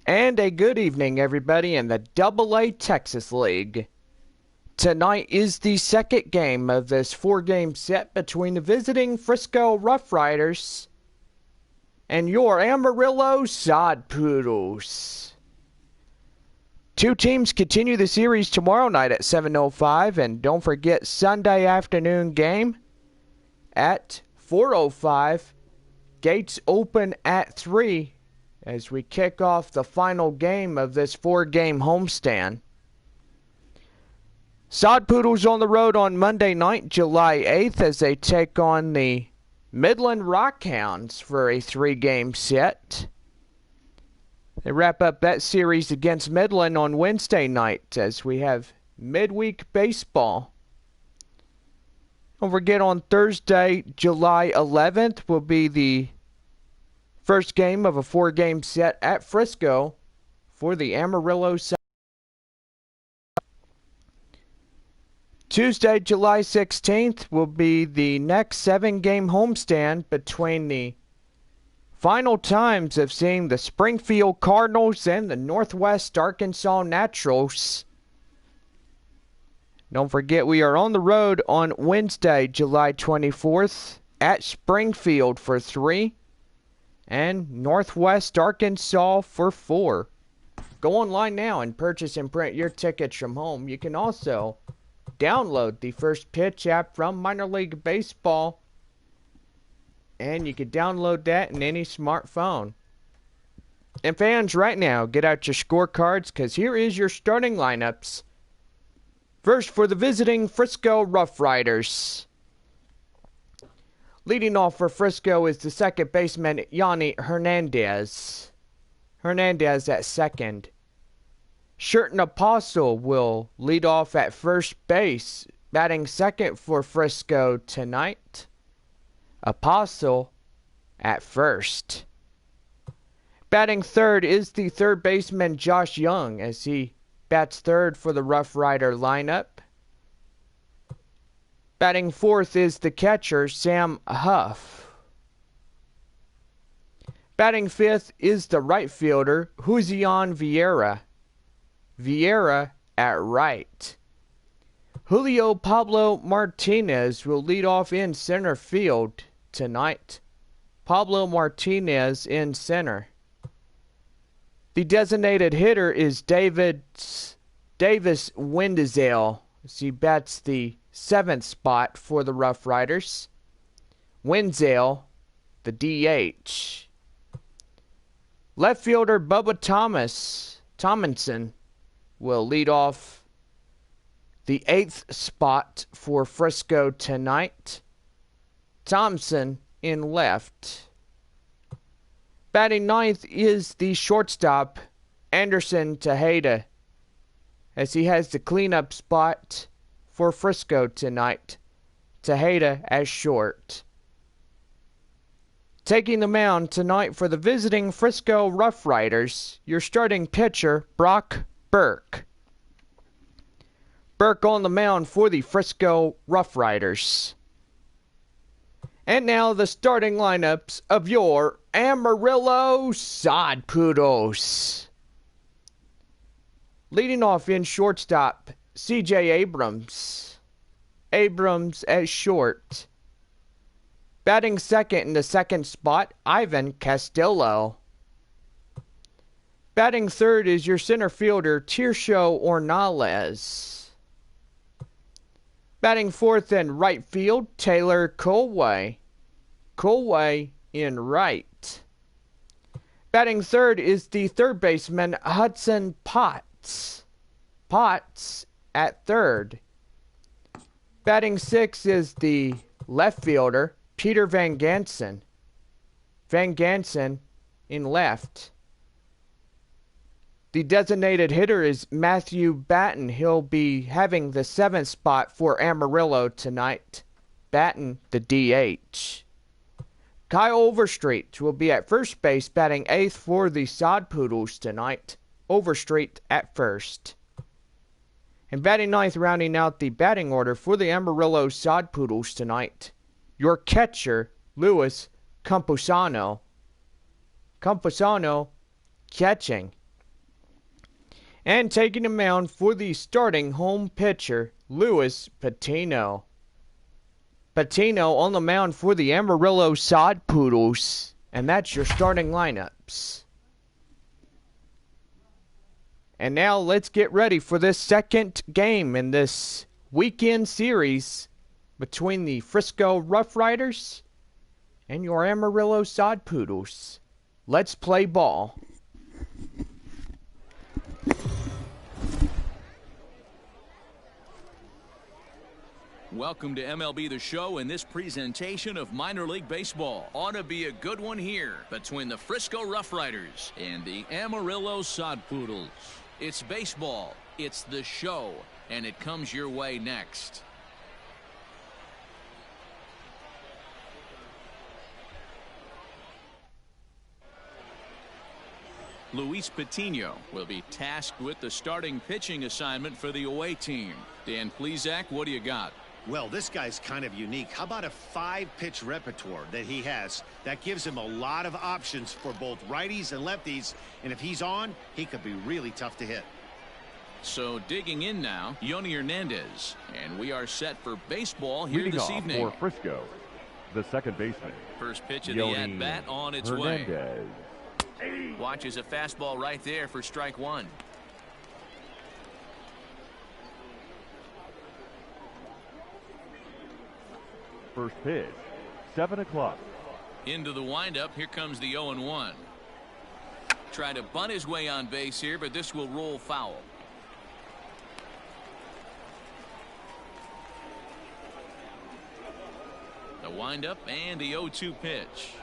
And a good evening, everybody, in the AA Texas League. Tonight is the second game of this four-game set between the visiting Frisco RuffRiders and your Amarillo Sod Poodles. Two teams continue the series tomorrow night at 7:05, and don't forget Sunday afternoon game at 4:05. Gates open at 3. As we kick off the final game of this four-game homestand. Sod Poodles on the road on Monday night, July 8th, as they take on the Midland Rockhounds for a three-game set. They wrap up that series against Midland on Wednesday night as we have midweek baseball. Don't forget on Thursday, July 11th, will be the first game of a four-game set at Frisco for the Amarillo side. Tuesday, July 16th will be the next seven-game homestand between the final times of seeing the Springfield Cardinals and the Northwest Arkansas Naturals. Don't forget we are on the road on Wednesday, July 24th at Springfield for 3. And Northwest Arkansas for 4. Go online now and purchase and print your tickets from home. You can also download the First Pitch app from Minor League Baseball. And you can download that in any smartphone. And fans, right now, get out your scorecards because here is your starting lineups. First for the visiting Frisco RuffRiders. Leading off for Frisco is the second baseman, Yanni Hernandez. Hernandez at second. Sherton Apostle will lead off at first base, batting second for Frisco tonight. Apostle at first. Batting third is the third baseman, Josh Young, as he bats third for the RuffRider lineup. Batting fourth is the catcher, Sam Huff. Batting fifth is the right fielder, Juzion Vieira. Vieira at right. Julio Pablo Martinez will lead off in center field tonight. Pablo Martinez in center. The designated hitter is Davis Wendzel, as he bats the 7th spot for the RuffRiders. Wenzel, the DH. Left fielder Bubba Tomlinson will lead off the 8th spot for Frisco tonight. Thompson in left. Batting ninth is the shortstop, Anderson Tejeda, as he has the cleanup spot for Frisco tonight. Tejeda as short. Taking the mound tonight for the visiting Frisco RuffRiders, your starting pitcher, Brock Burke. Burke on the mound for the Frisco RuffRiders. And now the starting lineups of your Amarillo Sod Poodles. Leading off in shortstop, C.J. Abrams. Abrams at short. Batting second in the second spot, Ivan Castillo. Batting third is your center fielder, Tirso Ornales. Batting fourth in right field, Taylor Colway. Colway in right. Batting third is the third baseman, Hudson Potts. Potts at third. Batting sixth is the left fielder, Peter Van Gansen. Van Gansen in left. The designated hitter is Matthew Batten. He'll be having the 7th spot for Amarillo tonight. Batten, the DH. Kyle Overstreet will be at first base, batting 8th for the Sod Poodles tonight. Overstreet at first. And batting 9th, rounding out the batting order for the Amarillo Sod Poodles tonight, your catcher, Luis Campusano. Campusano catching. And taking the mound for the starting home pitcher, Luis Patino. Patino on the mound for the Amarillo Sod Poodles. And that's your starting lineups. And now let's get ready for this second game in this weekend series between the Frisco RuffRiders and your Amarillo Sod Poodles. Let's play ball. Welcome to MLB The Show and this presentation of minor league baseball. Ought to be a good one here between the Frisco RuffRiders and the Amarillo Sod Poodles. It's baseball, it's the show, and it comes your way next. Luis Patino will be tasked with the starting pitching assignment for the away team. Dan Plesac, what do you got? Well, this guy's kind of unique. How about a 5-pitch repertoire that he has? That gives him a lot of options for both righties and lefties. And if he's on, he could be really tough to hit. So digging in now, Yoni Hernandez. And we are set for baseball here this evening. For Frisco, the second baseman. First pitch of the at-bat on its way. Watches a fastball right there for strike one. First pitch, 7 o'clock. Into the windup, here comes the 0-1. Try to bunt his way on base here, but this will roll foul. The windup and the 0-2 pitch.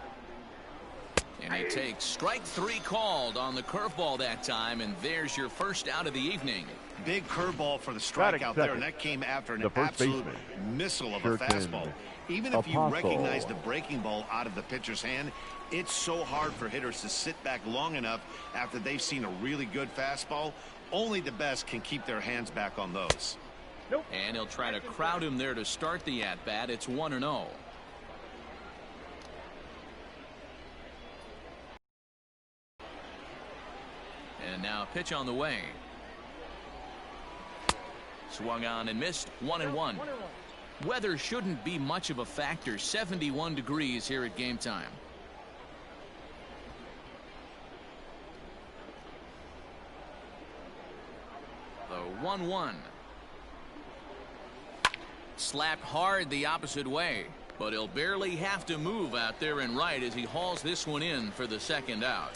And he takes strike three called on the curveball that time, and there's your first out of the evening. Big curveball for the strikeout there, and that came after an absolute missile of a fastball. Even if you recognize the breaking ball out of the pitcher's hand, it's so hard for hitters to sit back long enough after they've seen a really good fastball. Only the best can keep their hands back on those. And he'll try to crowd him there to start the at-bat. It's 1-0. And now a pitch on the way. Swung on and missed. 1-1. Weather shouldn't be much of a factor. 71 degrees here at game time. The 1-1. Slapped hard the opposite way, but he'll barely have to move out there and right as he hauls this one in for the second out.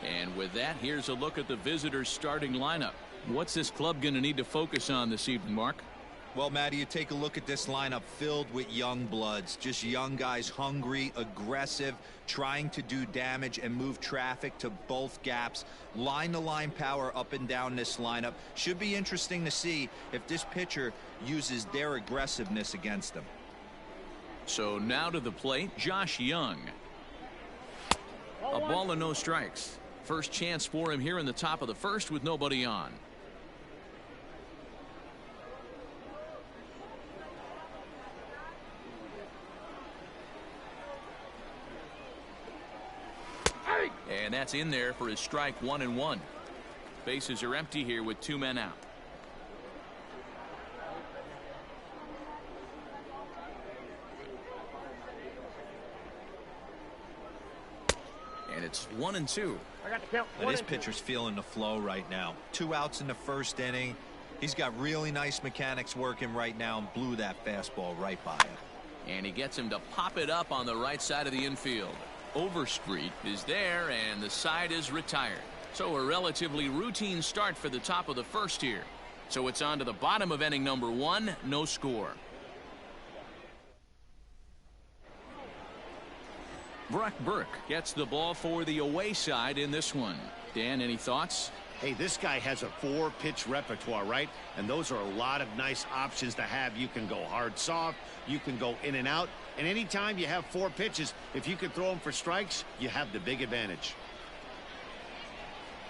And with that, here's a look at the visitors' starting lineup. What's this club going to need to focus on this evening, Mark? Well, Matty, you take a look at this lineup filled with young bloods, just young guys, hungry, aggressive, trying to do damage and move traffic to both gaps. Line-to-line power up and down this lineup. Should be interesting to see if this pitcher uses their aggressiveness against them. So now to the plate, Josh Young. A ball and no strikes. First chance for him here in the top of the first with nobody on. And that's in there for his strike 1-1. Bases are empty here with 2 men out. And it's 1-2. This pitcher's feeling the flow right now. 2 outs in the first inning. He's got really nice mechanics working right now and blew that fastball right by him. And he gets him to pop it up on the right side of the infield. Overstreet is there, and the side is retired. So a relatively routine start for the top of the first here. So it's on to the bottom of inning number 1, no score. Brock Burke gets the ball for the away side in this one. Dan, any thoughts? Hey, this guy has a 4-pitch repertoire, right? And those are a lot of nice options to have. You can go hard, soft. You can go in and out. And anytime you have 4 pitches, if you can throw them for strikes, you have the big advantage.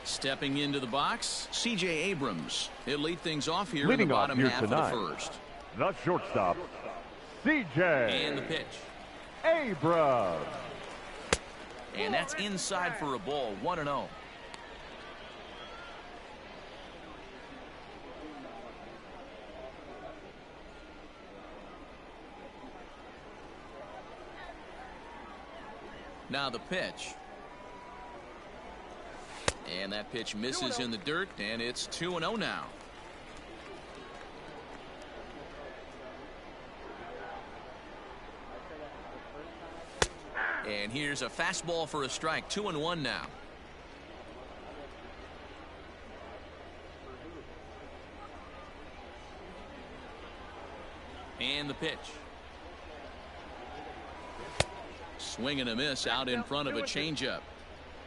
Stepping into the box, C.J. Abrams. He'll lead things off here in the bottom half of the first. The shortstop, C.J. And the pitch. Abrams. And that's inside for a ball. 1-0. Now the pitch. And that pitch misses in the dirt, and it's 2-0 now. And here's a fastball for a strike. 2-1 now. And the pitch. Swing and a miss out in front of a changeup.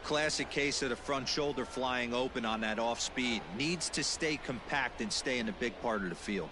Classic case of the front shoulder flying open on that off speed. Needs to stay compact and stay in the big part of the field.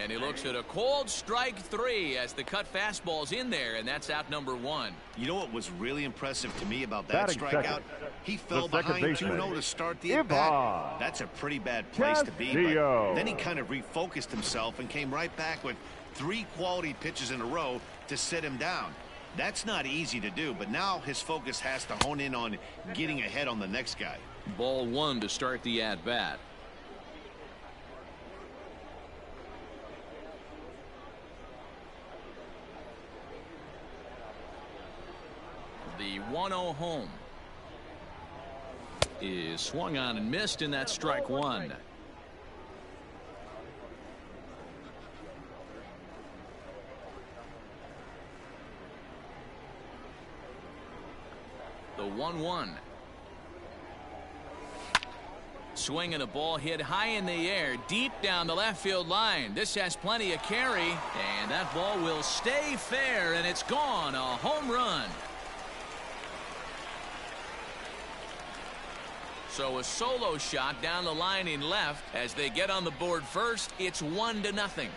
And he looks at a cold strike 3 as the cut fastball's in there, and that's out number 1. You know what was really impressive to me about that Batting strikeout? second, He fell the second behind baseman, 2-0 to start the at-bat. That's a pretty bad place to be. But then he kind of refocused himself and came right back with 3 quality pitches in a row to sit him down. That's not easy to do, but now his focus has to hone in on getting ahead on the next guy. Ball 1 to start the at-bat. The 1-0 home is swung on and missed, and that's strike 1. The 1-1. Swing and a ball hit high in the air, deep down the left field line. This has plenty of carry, and that ball will stay fair, and it's gone. A home run. So a solo shot down the line in left. As they get on the board first, it's 1-0.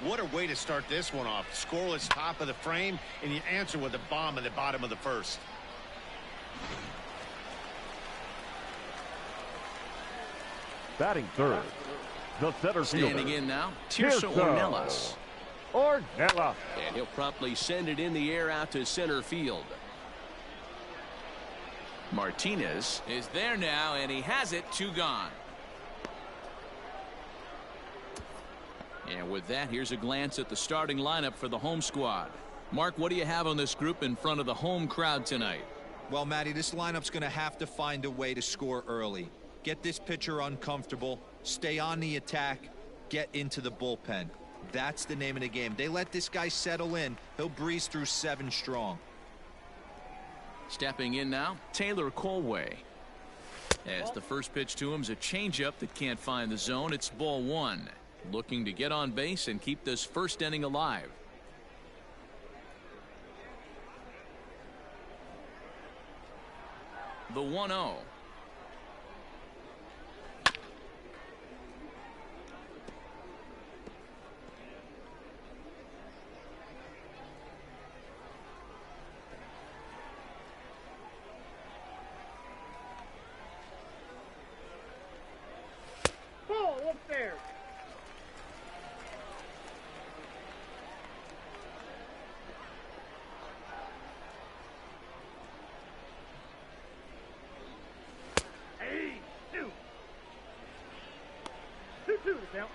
What a way to start this one off. Scoreless top of the frame, and you answer with a bomb in the bottom of the first. Batting third, the center fielder. Standing in now, Tirso Ornelas. Ornella. And he'll promptly send it in the air out to center field. Martinez is there now, and he has it. 2 gone. And with that, here's a glance at the starting lineup for the home squad. Mark, what do you have on this group in front of the home crowd tonight? Well, Matty, this lineup's going to have to find a way to score early. Get this pitcher uncomfortable, stay on the attack, get into the bullpen. That's the name of the game. They let this guy settle in, he'll breeze through 7 strong. Stepping in now, Taylor Colway. As the first pitch to him is a changeup that can't find the zone. It's ball 1. Looking to get on base and keep this first inning alive. The 1-0. Ball up there. Hey, 2. 2-2 to count.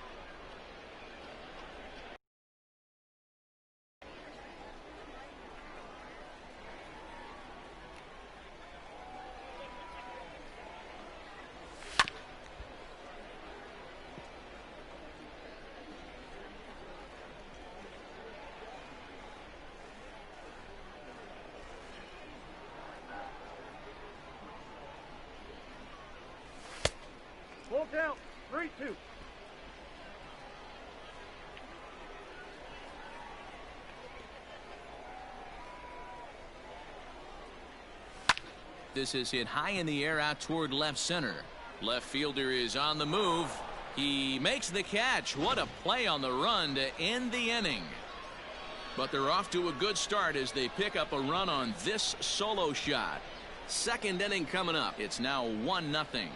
Full count, 3-2. This is hit high in the air out toward left center. Left fielder is on the move. He makes the catch. What a play on the run to end the inning. But they're off to a good start as they pick up a run on this solo shot. Second inning coming up. It's now 1-0.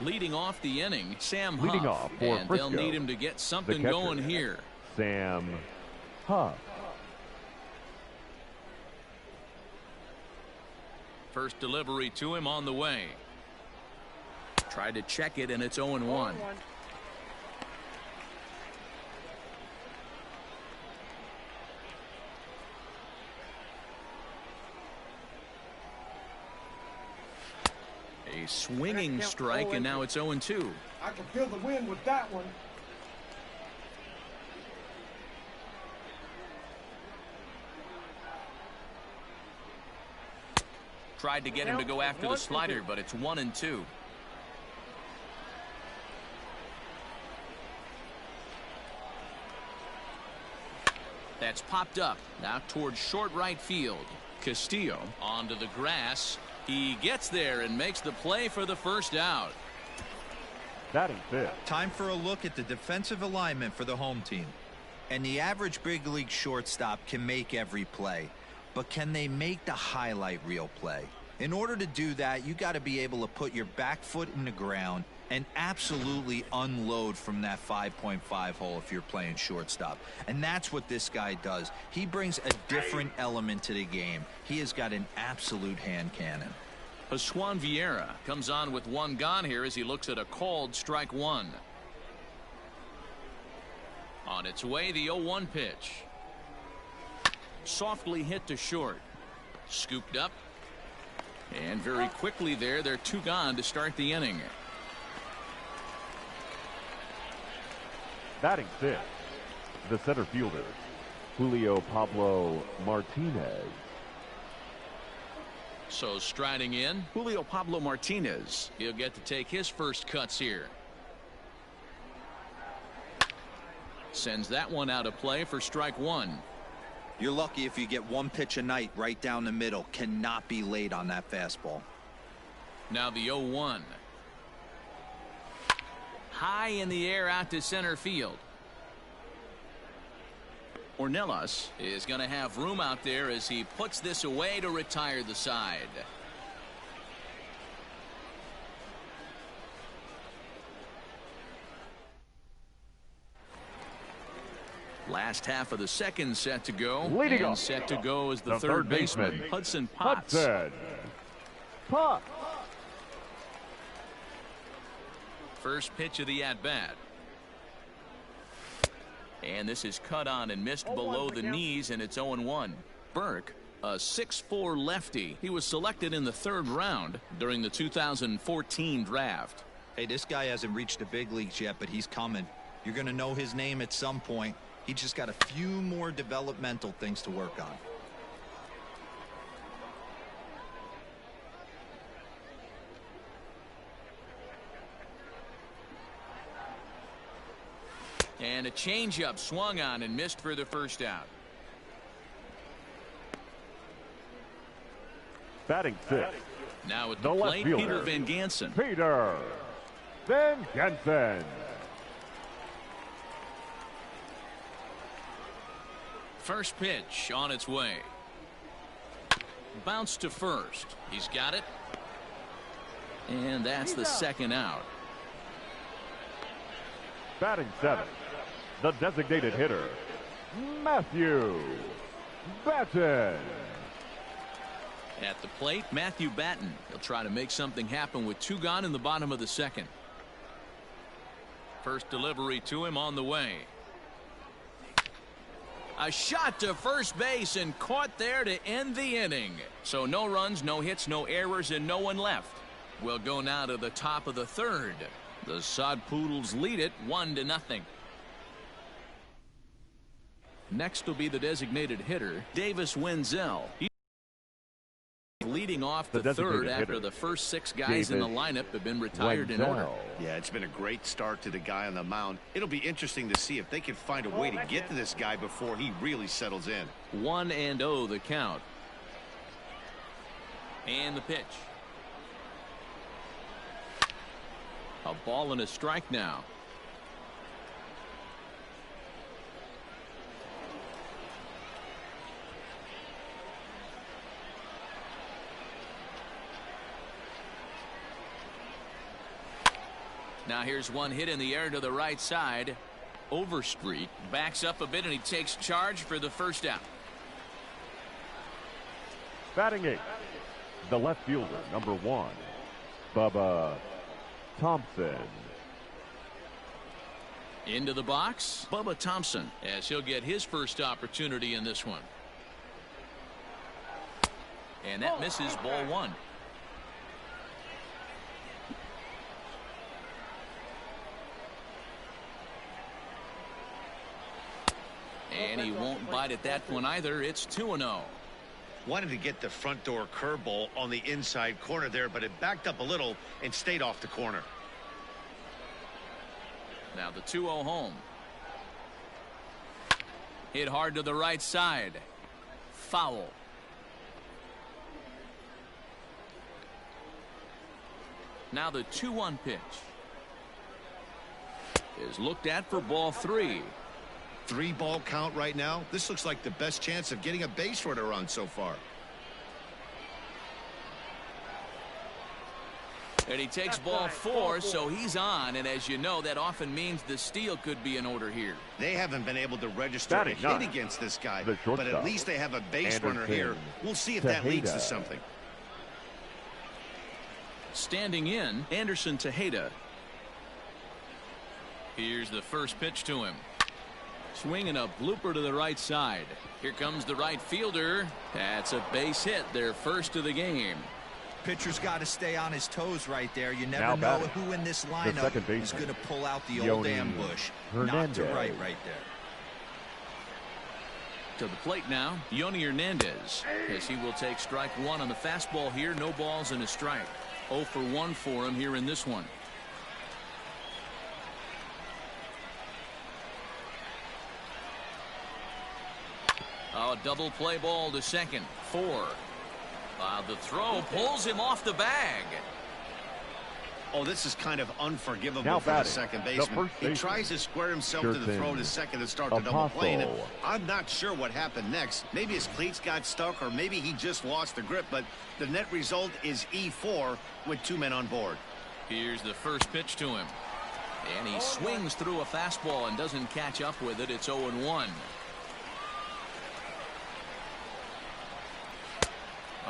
Leading off the inning, Sam Huff. Leading off for and Frisco, they'll need him to get something catcher, going here. Sam Huff. First delivery to him on the way. Tried to check it, and it's 0-1. A swinging strike, and now it's 0-2. I can feel the wind with that one. Tried to get him to go after the slider, but it's 1-2. That's popped up now towards short right field. Castillo onto the grass. He gets there and makes the play for the first out. Batting fifth. Time for a look at the defensive alignment for the home team. And the average big league shortstop can make every play, but can they make the highlight reel play? In order to do that, you got to be able to put your back foot in the ground and absolutely unload from that 5.5 hole if you're playing shortstop. And that's what this guy does. He brings a different element to the game. He has got an absolute hand cannon. Pascual Vieira comes on with one gone here as he looks at a called strike one. On its way, the 0-1 pitch. Softly hit to short. Scooped up. And very quickly there, they're two gone to start the inning. Batting fifth, the center fielder, Julio Pablo Martinez. So striding in, Julio Pablo Martinez. He'll get to take his first cuts here. Sends that one out of play for strike one. You're lucky if you get one pitch a night right down the middle. Cannot be late on that fastball. Now the 0-1. High in the air out to center field. Ornelas is going to have room out there as he puts this away to retire the side. Last half of the second set to go. Leading and off. Set to go is the The third third baseman, baseman, Hudson Potts. Hudson Potts. First pitch of the at-bat. And this is cut on and missed below the knees, and it's 0-1. Burke, a 6'4" lefty. He was selected in the third round during the 2014 draft. Hey, this guy hasn't reached the big leagues yet, but he's coming. You're going to know his name at some point. He just got a few more developmental things to work on. And a changeup swung on and missed for the first out. Batting fifth, Now at the the left plate, fielder, Peter Van Gansen. Peter Van Gansen. First pitch on its way. Bounce to first. He's got it. And that's the second out. Batting seventh, the designated hitter, Matthew Batten. At the plate, Matthew Batten. He'll try to make something happen with two gone in the bottom of the second. First delivery to him on the way. A shot to first base and caught there to end the inning. So no runs, no hits, no errors, and no one left. We'll go now to the top of the third. The Sod Poodles lead it 1-0. Next will be the designated hitter, Davis Wenzel. He's leading off the third after hitter, the first six guys in the lineup have been retired in Wenzel. order. Yeah, it's been a great start to the guy on the mound. It'll be interesting to see if they can find a way to get to this guy before he really settles in. 1-0 the count. And the pitch. A ball and a strike now. Now here's one hit in the air to the right side. Overstreet backs up a bit and he takes charge for the first out. Batting eighth, The left fielder, number 1, Bubba Thompson. Into the box, Bubba Thompson, as he'll get his first opportunity in this one. And that misses, ball 1. And he won't bite at that one either. It's 2-0. Wanted to get the front door curveball on the inside corner there, but it backed up a little and stayed off the corner. Now the 2-0 home. Hit hard to the right side. Foul. Now the 2-1 pitch is looked at for ball 3. 3-ball count right now. This looks like the best chance of getting a base runner on so far. And he takes ball 4, so he's on. And as you know, that often means the steal could be in order here. They haven't been able to register a hit against this guy, but at least they have a base runner here. We'll see if that leads to something. Standing in, Anderson Tejeda. Here's the first pitch to him. Swinging a blooper to the right side. Here comes the right fielder. That's a base hit, their first of the game. Pitcher's got to stay on his toes right there. You never know who in this lineup is going to pull out the old ambush. Not to right there. To the plate now, Yoni Hernandez, as he will take strike 1 on the fastball here. No balls and a strike. 0 for 1 for him here in this one. Oh, double play ball to second. 4. The throw pulls him off the bag. Oh, this is kind of unforgivable for the second baseman. He tries to square himself to the throw to second to start the double play. And I'm not sure what happened next. Maybe his cleats got stuck, or maybe he just lost the grip. But the net result is E4 with 2 men on board. Here's the first pitch to him. And he swings through a fastball and doesn't catch up with it. It's 0-1.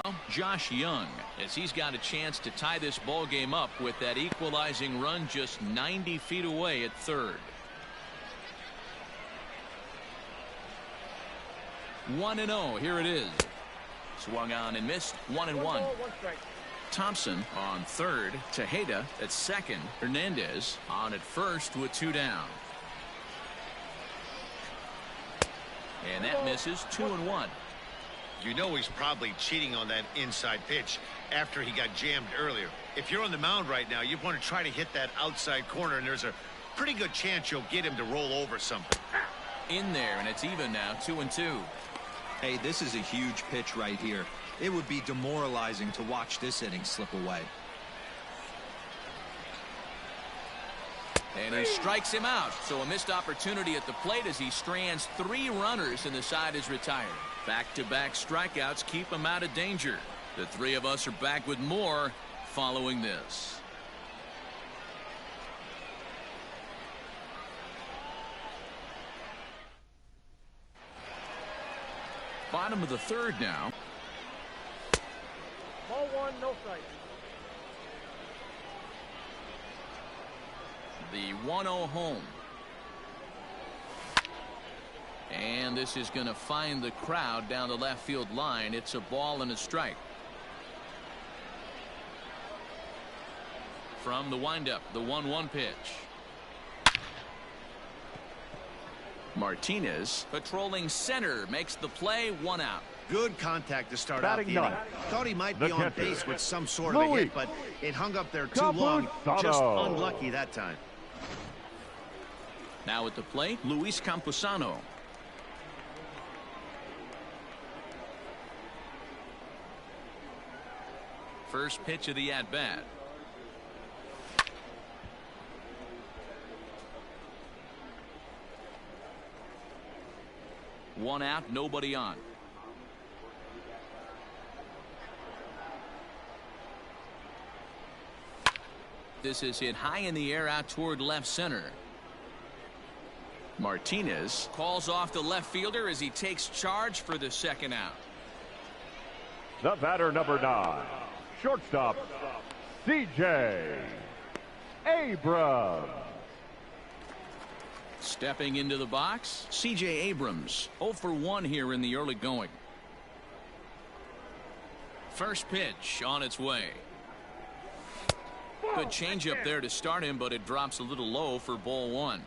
Well, Josh Young, as he's got a chance to tie this ball game up with that equalizing run just 90 feet away at third. 1-0. Here it is. Swung on and missed. 1-1. Thompson on third. Tejeda at second. Hernandez on at first with 2 down. And that misses. 2-1. You know he's probably cheating on that inside pitch after he got jammed earlier. If you're on the mound right now, you want to try to hit that outside corner, and there's a pretty good chance you'll get him to roll over something. In there, and it's even now, 2-2. Hey, this is a huge pitch right here. It would be demoralizing to watch this inning slip away. And he strikes him out. So a missed opportunity at the plate as he strands 3 runners and the side is retired. Back-to-back strikeouts keep him out of danger. The 3 of us are back with more following this. Bottom of the third now. Ball 1, no strike. The 1-0 home. And this is going to find the crowd down the left field line. It's a ball and a strike. From the windup, the 1-1 pitch. Martinez patrolling center makes the play. 1 out. Good contact to start out the inning. Thought he might be on base with some sort of a hit, but it hung up there too long. Just unlucky that time. Now at the plate, Luis Camposano. First pitch of the at-bat. One out, nobody on. This is hit high in the air out toward left center. Martinez calls off the left fielder as he takes charge for the second out. The batter, number 9, Shortstop, C.J. Abrams. Stepping into the box, C.J. Abrams, 0 for 1 here in the early going. First pitch on its way. Good changeup there to start him, but it drops a little low for ball 1.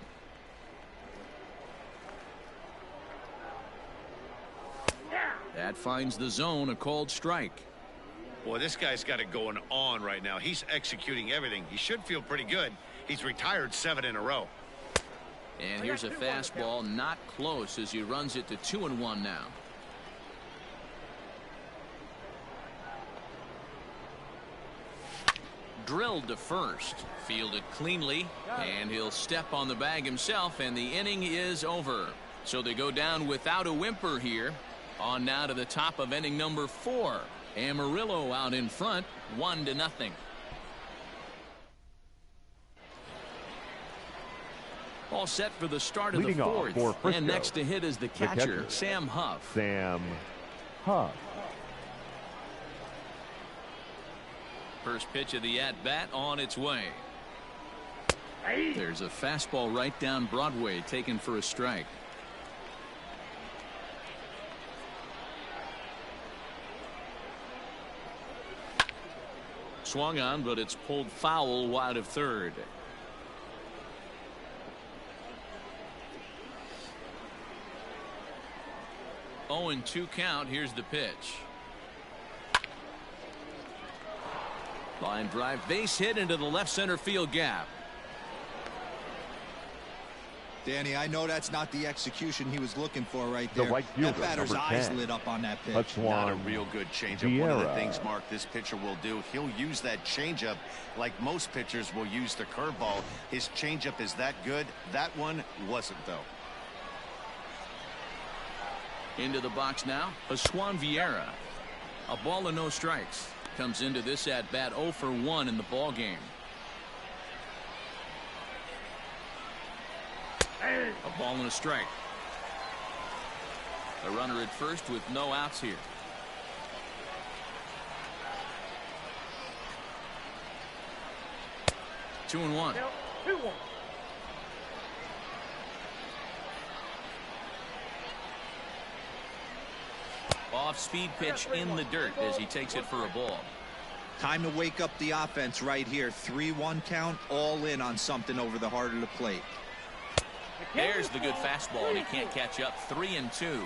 That finds the zone, a called strike. Boy, this guy's got it going on right now. He's executing everything. He should feel pretty good. He's retired 7 in a row. And here's a fastball, not close, as he runs it to 2-1 now. Drilled to first, fielded cleanly, and he'll step on the bag himself, and the inning is over. So they go down without a whimper here. On now to the top of inning number 4. Amarillo out in front, 1-0. All set for the start of the fourth. And next to hit is the catcher, Sam Huff. Sam Huff. First pitch of the at-bat on its way. There's a fastball right down Broadway, taken for a strike. Swung on, but it's pulled foul wide of third. Oh, and 2 count. Here's the pitch. Line drive, base hit into the left center field gap. Danny, I know that's not the execution he was looking for right The there. right fielder, that batter's number eyes 10. lit up on that pitch. That's Not a real good changeup. One of the things, Mark, this pitcher will do, he'll use that changeup like most pitchers will use the curveball. His changeup is that good. That one wasn't, though. Into the box now, Swan Vieira. A ball and no strikes. Comes into this at bat 0 for 1 in the ball game. A ball and a strike. A runner at first with no outs here. Two and one. Off-speed pitch in the dirt as he takes it for a ball. Time to wake up the offense right here. 3-1 count, all in on something over the heart of the plate. There's the good fastball, and he can't catch up. 3-2.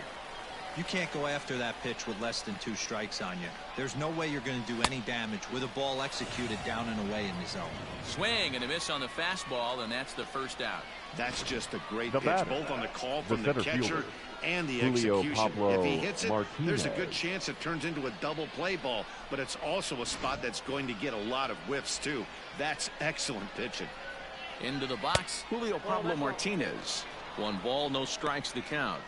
You can't go after that pitch with less than 2 strikes on you. There's no way you're going to do any damage with a ball executed down and away in the zone. Swing and a miss on the fastball, and that's the first out. That's just a great pitch, batter, both on the call from the catcher fielder, and the Julio execution. Pablo If he hits it, Martinez. there's a good chance it turns into a double play ball, but it's also a spot that's going to get a lot of whiffs, too. That's excellent pitching. Into the box, Julio Pablo Martinez. 1 ball, no strikes, the count.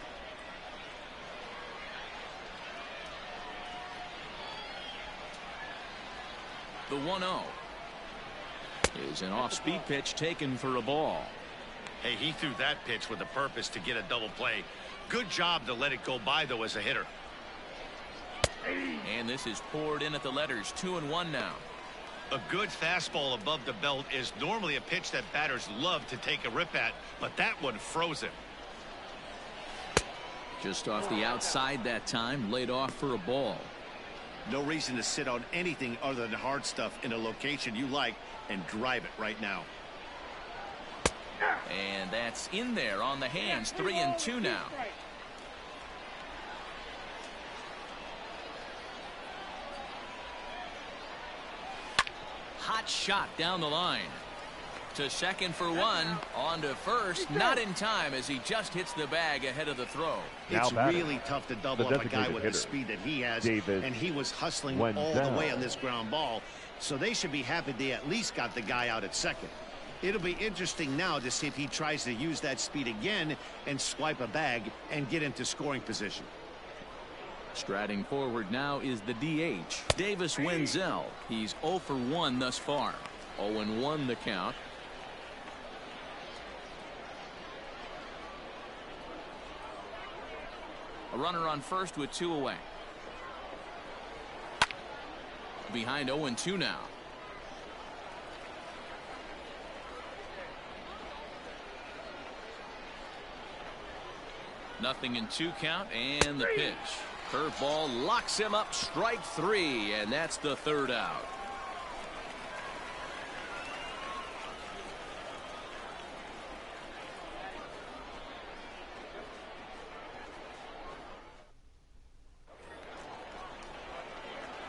The 1-0 is an off-speed pitch taken for a ball. Hey, he threw that pitch with a purpose to get a double play. Good job to let it go by, though, as a hitter. And this is poured in at the letters. 2-1 now. A good fastball above the belt is normally a pitch that batters love to take a rip at, but that one froze him. Just off the outside that time, laid off for a ball. No reason to sit on anything other than hard stuff in a location you like and drive it right now. And that's in there on the hands. 3-2 now. Hot shot down the line. To second for 1. On to first. Not in time as he just hits the bag ahead of the throw. It's really tough to double up a guy with the speed that he has. And he was hustling all the way on this ground ball. So they should be happy they at least got the guy out at second. It'll be interesting now to see if he tries to use that speed again and swipe a bag and get into scoring position. Striding forward now is the DH, Davis Wenzel. He's 0 for 1 thus far. 0-1 the count. A runner on first with 2 away. behind 0-2 now. Nothing in 2 count, and the pitch. Curveball locks him up, strike 3, and that's the 3rd out.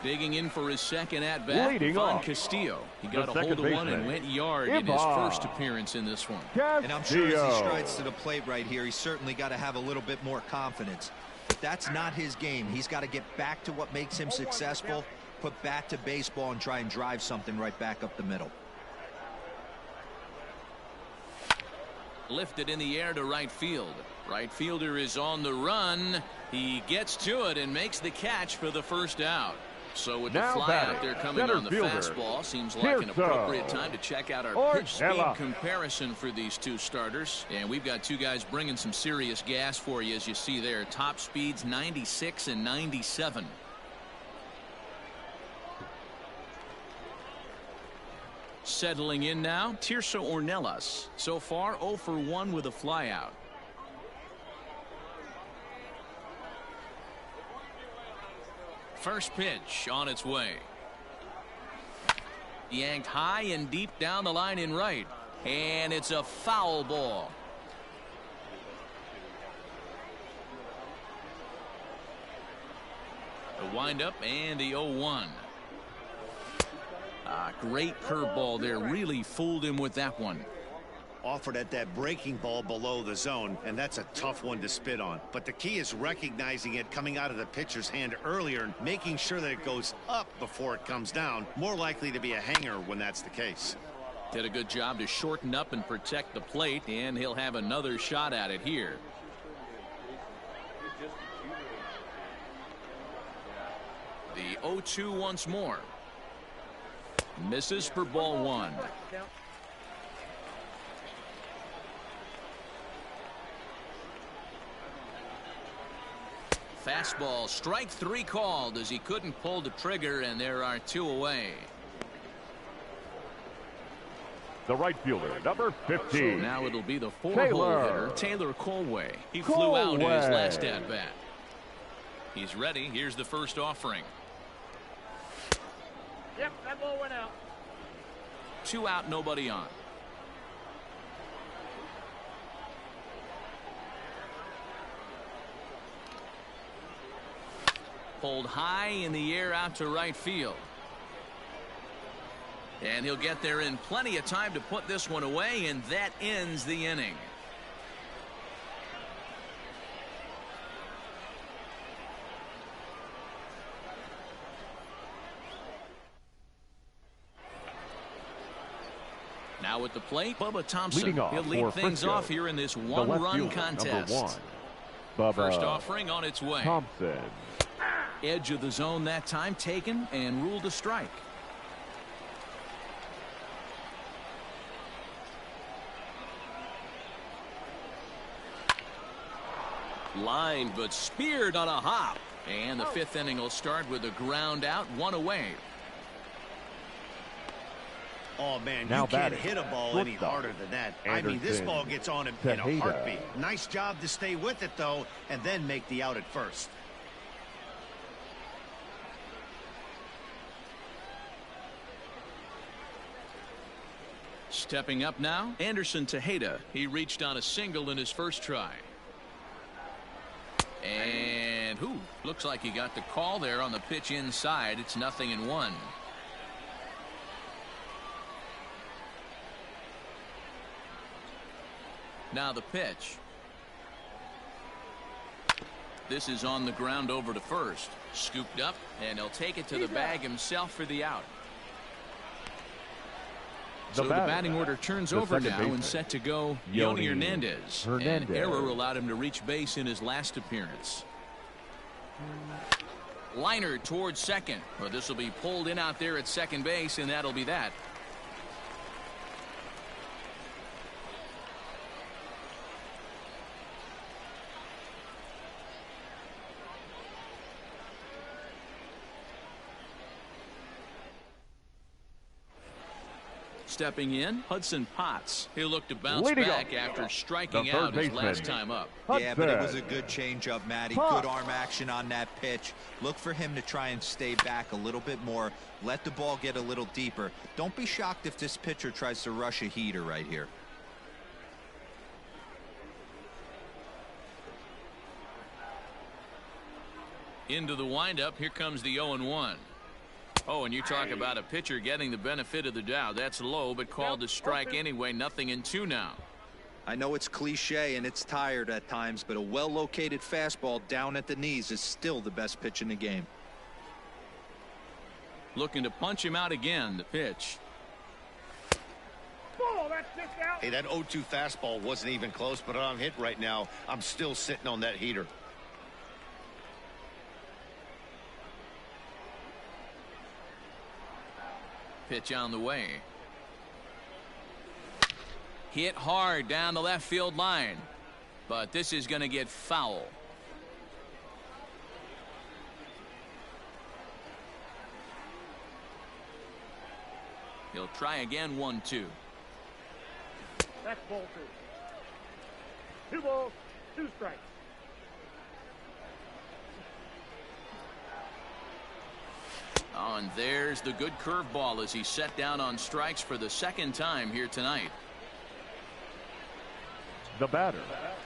Digging in for his second at-bat, Von Castillo. He got a hold of one and went yard in his first appearance in this one. And I'm sure as he strides to the plate right here, he's certainly got to have a little bit more confidence. But that's not his game. He's got to get back to what makes him successful, put bat to baseball, and try and drive something right back up the middle. Lifted in the air to right field. Right fielder is on the run. He gets to it and makes the catch for the 1st out. So with the fly out there coming on the fastball, seems like an appropriate time to check out our pitch speed comparison for these 2 starters. And we've got 2 guys bringing some serious gas for you, as you see there. Top speeds 96 and 97. Settling in now, Tirso Ornelas. So far 0 for 1 with a flyout. First pitch on its way. Yanked high and deep down the line in right. And it's a foul ball. The windup and the 0-1. Great curveball there. Really fooled him with that one. Offered at that breaking ball below the zone, and that's a tough one to spit on. But the key is recognizing it coming out of the pitcher's hand earlier and making sure that it goes up before it comes down. More likely to be a hanger when that's the case. Did a good job to shorten up and protect the plate, and he'll have another shot at it here. The 0-2 once more. Misses for ball 1. Fastball, strike 3 called, as he couldn't pull the trigger, and there are 2 away. The right fielder, number 15. So now it'll be the 4-hole hitter, Taylor Colway. He flew out in his last at-bat. He's ready. Here's the first offering. Yep, that ball went out. 2 out, nobody on. Pulled high in the air out to right field. And he'll get there in plenty of time to put this one away, and that ends the inning. Now at the plate, Bubba Thompson. He'll lead things off here in this one-run contest. First offering on its way. Thompson. Edge of the zone that time taken and ruled a strike. Lined but speared on a hop. And the 5th inning will start with a ground out, 1 away. Oh, man, now you can't hit a ball any harder than that. I mean, this ball gets on him in a heartbeat. Nice job to stay with it, though, and then make the out at first. Stepping up now, Anderson Tejeda. He reached on a single in his first try. And looks like he got the call there on the pitch inside. It's 0-1. Now the pitch. This is on the ground over to first. Scooped up, and he'll take it to the bag himself for the out. So the batting order turns over now and set to go Yoni Hernandez. An error allowed him to reach base in his last appearance. Liner towards second. Well, this will be pulled in out there at second base, and that'll be that. Stepping in, Hudson Potts. He'll look to bounce Leading back off, after the striking third out his baseman. last time up. Yeah, but it was a Hudson. good changeup, Matty. Potts. Good arm action on that pitch. Look for him to try and stay back a little bit more. Let the ball get a little deeper. Don't be shocked if this pitcher tries to rush a heater right here. Into the windup, here comes the 0-1. Oh, and you talk about a pitcher getting the benefit of the doubt. That's low, but called to strike anyway. 0-2 now. I know it's cliche and it's tired at times, but a well-located fastball down at the knees is still the best pitch in the game. Looking to punch him out again. The pitch. Hey, that 0-2 fastball wasn't even close, but on hit right now, I'm still sitting on that heater. Pitch on the way. Hit hard down the left field line, but this is going to get foul. He'll try again. 1-2. That's ball 2. 2 balls, 2 strikes. Oh, and there's the good curveball as he's set down on strikes for the second time here tonight. The batter.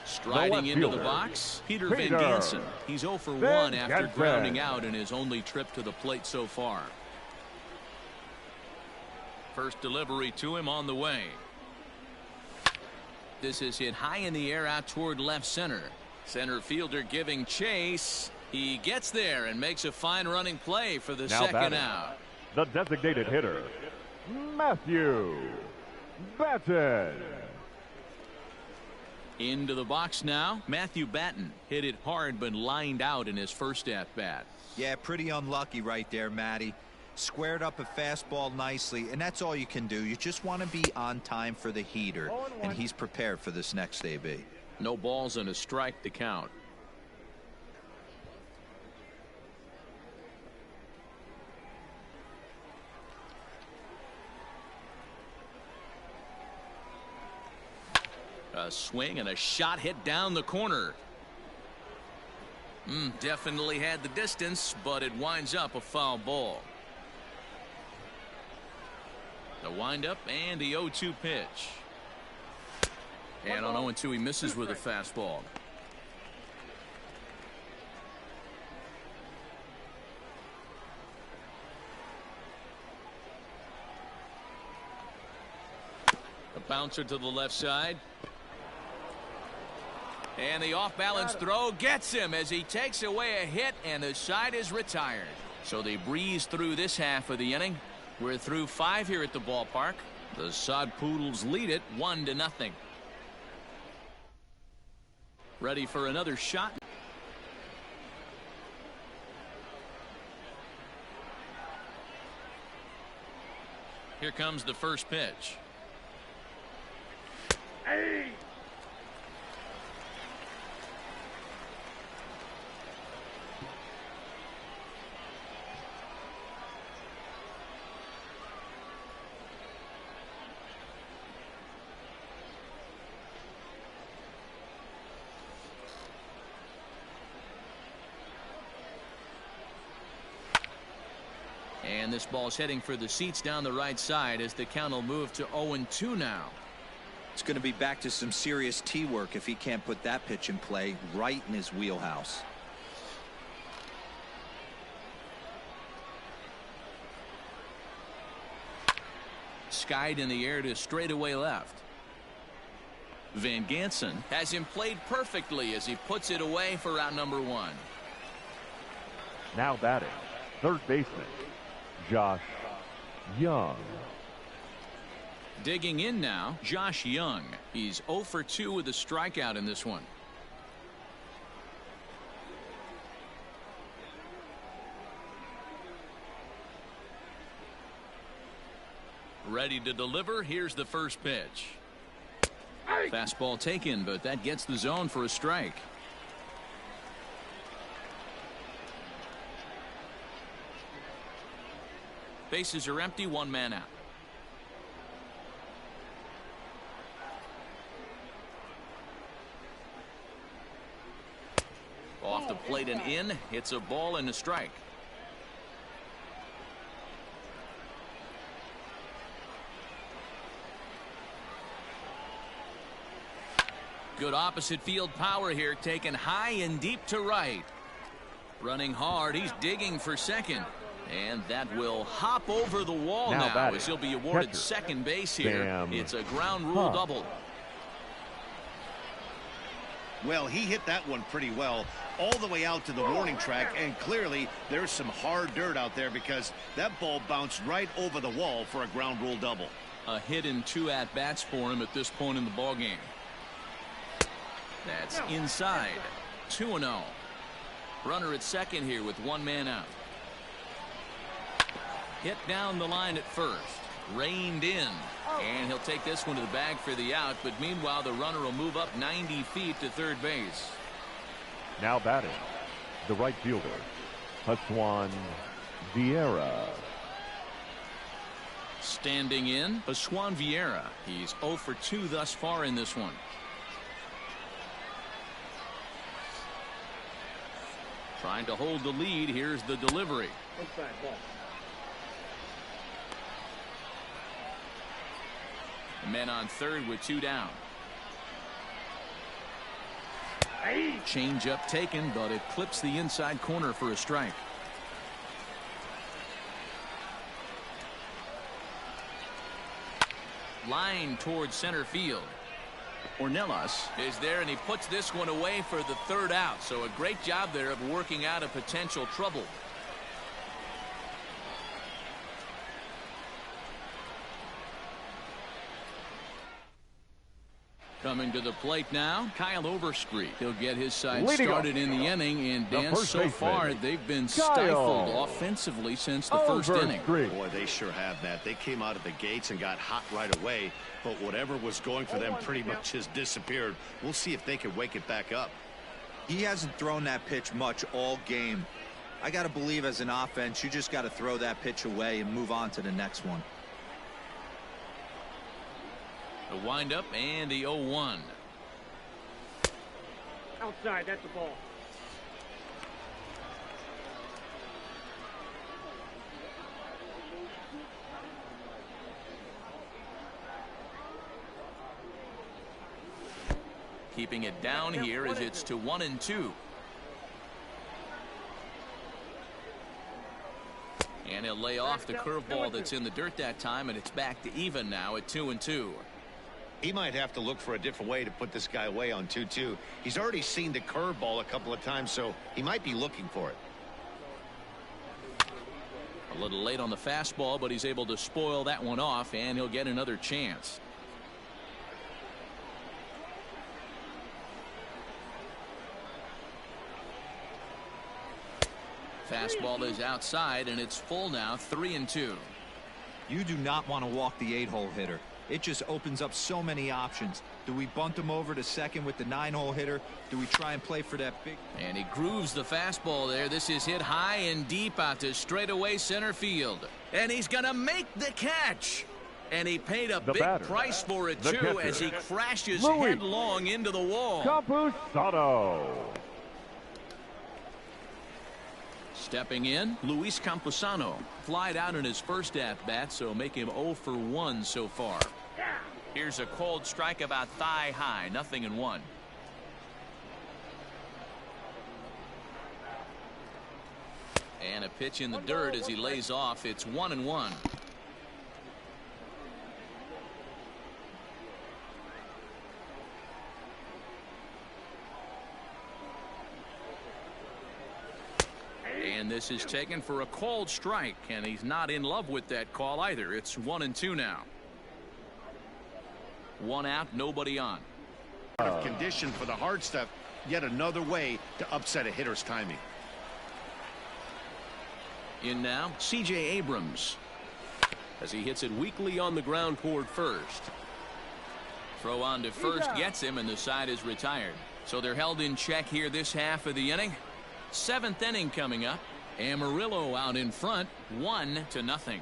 Striding into the fielder, box, Peter Peter Van Gansen. He's 0 for 1 Van after Gansen. grounding out in his only trip to the plate so far. First delivery to him on the way. This is hit high in the air out toward left center. Center fielder giving chase. He gets there and makes a fine running play for the Now second batting, out. the designated hitter, Matthew Batten. Into the box now, Matthew Batten. Hit it hard but lined out in his first at bat. Yeah, pretty unlucky right there, Matty. Squared up a fastball nicely, and that's all you can do. You just want to be on time for the heater, and he's prepared for this next AB. No balls and a strike to count. A swing and a shot hit down the corner. Definitely had the distance, but it winds up a foul ball. The windup and the 0-2 pitch. And on 0-2 he misses with a fastball. A bouncer to the left side. And the off-balance throw gets him as he takes away a hit, and the side is retired. So they breeze through this half of the inning. We're through 5 here at the ballpark. The Sod Poodles lead it 1-0. Ready for another shot. Here comes the first pitch. Hey! And this ball's heading for the seats down the right side as the count will move to 0-2 now. It's going to be back to some serious tee work if he can't put that pitch in play right in his wheelhouse. Skied in the air to straightaway left. Van Gansen has him played perfectly as he puts it away for out number 1. Now batting, third baseman, Josh Young. Digging in now, Josh Young. He's 0 for 2 with a strikeout in this one. Ready to deliver. Here's the first pitch. Fastball taken, but that gets the zone for a strike. Bases are empty, 1 man out. the plate and in. It's a ball and a strike. Good opposite field power here, taken high and deep to right. Running hard, he's digging for second. And that will hop over the wall now as he'll be awarded second base here. It's a ground rule double. Well, he hit that one pretty well all the way out to the warning track, and clearly there's some hard dirt out there because that ball bounced right over the wall for a ground rule double. A hit and 2 at-bats for him at this point in the ballgame. That's inside. 2-0. Runner at second here with 1 man out. Hit down the line at first. Reined in. And he'll take this one to the bag for the out. But meanwhile, the runner will move up 90 feet to third base. Now batting, the right fielder, Juan Vieira. Standing in, Juan Vieira. He's 0 for 2 thus far in this one. Trying to hold the lead. Here's the delivery. Inside ball. Men on third with 2 down. Change up taken, but it clips the inside corner for a strike. Line towards center field. Ornelas is there, and he puts this one away for the 3rd out. So a great job there of working out a potential trouble. Coming to the plate now, Kyle Overstreet. He'll get his side started in the inning, and Dan, so far they've been stifled offensively since the first inning. Boy, they sure have, Matt. They came out of the gates and got hot right away, but whatever was going for them pretty much has disappeared. We'll see if they can wake it back up. He hasn't thrown that pitch much all game. I got to believe as an offense, you just got to throw that pitch away and move on to the next one. The windup and the 0-1. Outside, that's the ball. Keeping it down here as it's to 1-2. And he'll lay off the curveball that's in the dirt that time, and it's back to even now at 2-2. He might have to look for a different way to put this guy away on 2-2. He's already seen the curveball a couple of times, so he might be looking for it. A little late on the fastball, but he's able to spoil that one off, and he'll get another chance. Fastball is outside, and it's full now, 3-2. You do not want to walk the 8-hole hitter. It just opens up so many options. Do we bunt him over to second with the 9-hole hitter? Do we try and play for that big? And he grooves the fastball there. This is hit high and deep out to straightaway center field. And he's going to make the catch. And he paid a big price for it, too, as he crashes headlong into the wall. Campusano. Stepping in, Luis Campusano. Flied out in his first at-bat, so make him 0 for 1 so far. Here's a cold strike about thigh high, 0-1. And a pitch in the dirt as he lays off. It's 1-1. And this is taken for a called strike, and he's not in love with that call either. It's 1-2 now. 1 out, nobody on. Condition for the hard stuff, yet another way to upset a hitter's timing. In now, C.J. Abrams, as he hits it weakly on the ground toward first. Throw on to first gets him, and the side is retired. So they're held in check here this half of the inning. 7th inning coming up. Amarillo out in front, 1-0.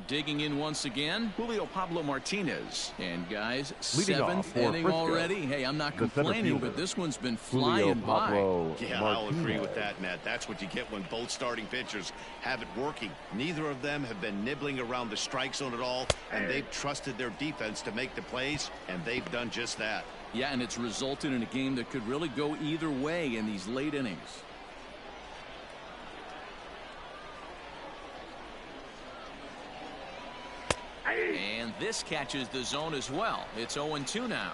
digging in once again, Julio Pablo Martinez. And guys, Leading off seventh for inning Frisco, already. Hey, I'm not complaining, but this one's been Julio flying by. Pablo Yeah, I'll Martinez. agree with that, Matt. That's what you get when both starting pitchers have it working. Neither of them have been nibbling around the strike zone at all, and they've trusted their defense to make the plays, and they've done just that. Yeah, and it's resulted in a game that could really go either way in these late innings. And this catches the zone as well. It's 0-2 now.